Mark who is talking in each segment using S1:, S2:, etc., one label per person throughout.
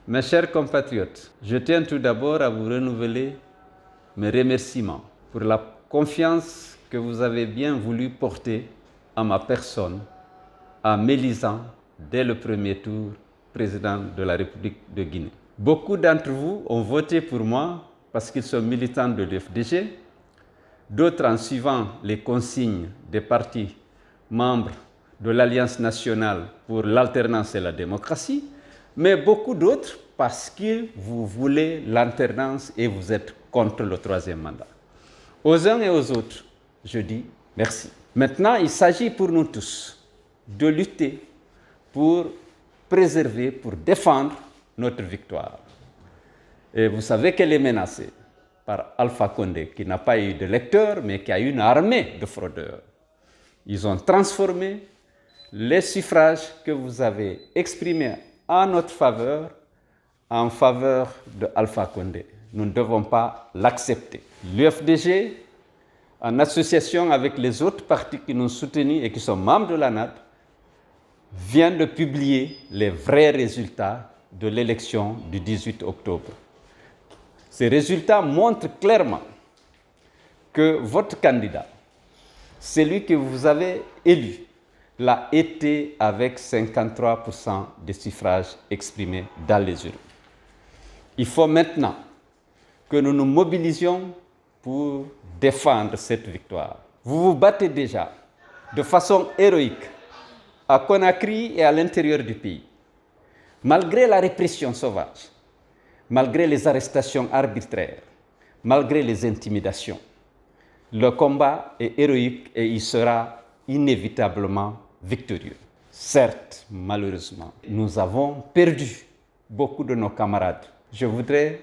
S1: Mes chers compatriotes, je tiens tout d'abord à vous renouveler mes remerciements pour la confiance que vous avez bien voulu porter à ma personne en m'élisant dès le premier tour président de la République de Guinée. Beaucoup d'entre vous ont voté pour moi parce qu'ils sont militants de l'UFDG, d'autres en suivant les consignes des partis membres de l'Alliance nationale pour l'alternance et la démocratie, mais beaucoup d'autres parce que vous voulez l'alternance et vous êtes contre le troisième mandat. Aux uns et aux autres, je dis merci. Maintenant, il s'agit pour nous tous de lutter pour préserver, pour défendre notre victoire. Et vous savez qu'elle est menacée par Alpha Condé, qui n'a pas eu d'électeurs, mais qui a une armée de fraudeurs. Ils ont transformé les suffrages que vous avez exprimés en notre faveur en faveur de Alpha Condé. Nous ne devons pas l'accepter. L'UFDG, en association avec les autres partis qui nous soutenus et qui sont membres de l'ANAD, vient de publier les vrais résultats de l'élection du 18 octobre. Ces résultats montrent clairement que votre candidat, celui que vous avez élu, l'a été avec 53% des suffrages exprimés dans les urnes. Il faut maintenant que nous nous mobilisions pour défendre cette victoire. Vous vous battez déjà de façon héroïque à Conakry et à l'intérieur du pays. Malgré la répression sauvage, malgré les arrestations arbitraires, malgré les intimidations, le combat est héroïque et il sera inévitablement victorieux. Certes, malheureusement, nous avons perdu beaucoup de nos camarades. Je voudrais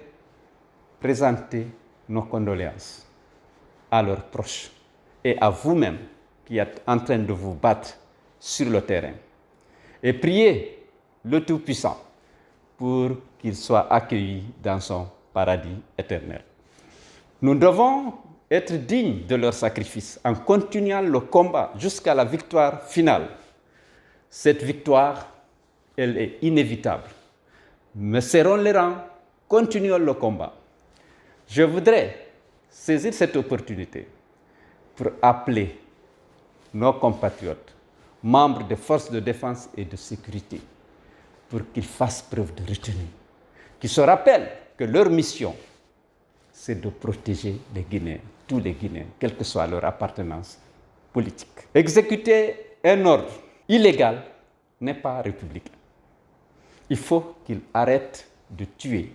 S1: présenter nos condoléances à leurs proches et à vous-même qui êtes en train de vous battre sur le terrain. Et priez le Tout-Puissant pour qu'il soit accueilli dans son paradis éternel. Nous devons être dignes de leur sacrifice en continuant le combat jusqu'à la victoire finale. Cette victoire, elle est inévitable. Mais serrons les rangs, continuons le combat. Je voudrais saisir cette opportunité pour appeler nos compatriotes, membres des forces de défense et de sécurité, pour qu'ils fassent preuve de retenue, qu'ils se rappellent que leur mission, c'est de protéger les Guinéens, tous les Guinéens, quelle que soit leur appartenance politique. Exécuter un ordre illégal n'est pas républicain. Il faut qu'ils arrêtent de tuer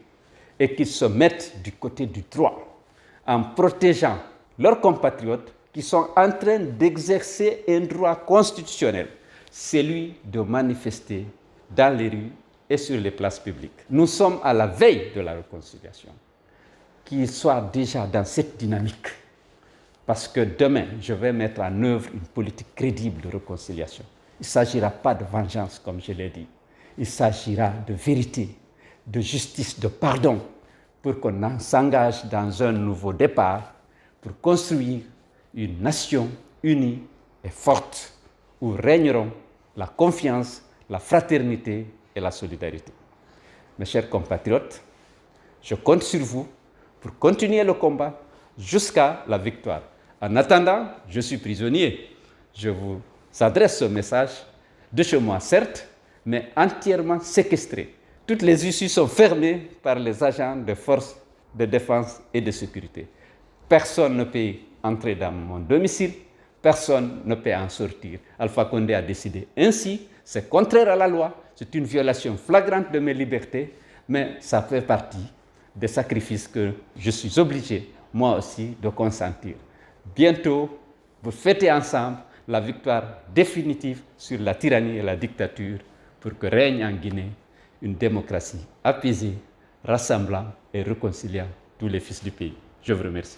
S1: et qu'ils se mettent du côté du droit en protégeant leurs compatriotes qui sont en train d'exercer un droit constitutionnel, celui de manifester dans les rues et sur les places publiques. Nous sommes à la veille de la réconciliation. Qu'ils soient déjà dans cette dynamique, parce que demain, je vais mettre en œuvre une politique crédible de réconciliation. Il ne s'agira pas de vengeance, comme je l'ai dit. Il s'agira de vérité, de justice, de pardon, pour qu'on s'engage dans un nouveau départ, pour construire une nation unie et forte, où régneront la confiance, la fraternité et la solidarité. Mes chers compatriotes, je compte sur vous pour continuer le combat jusqu'à la victoire. En attendant, je suis prisonnier. Je vous adresse ce message de chez moi, certes, mais entièrement séquestré. Toutes les issues sont fermées par les agents des forces de défense et de sécurité. Personne ne peut entrer dans mon domicile, personne ne peut en sortir. Alpha Condé a décidé ainsi, c'est contraire à la loi, c'est une violation flagrante de mes libertés, mais ça fait partie des sacrifices que je suis obligé, moi aussi, de consentir. Bientôt, vous fêtez ensemble la victoire définitive sur la tyrannie et la dictature pour que règne en Guinée une démocratie apaisée, rassemblant et réconciliant tous les fils du pays. Je vous remercie.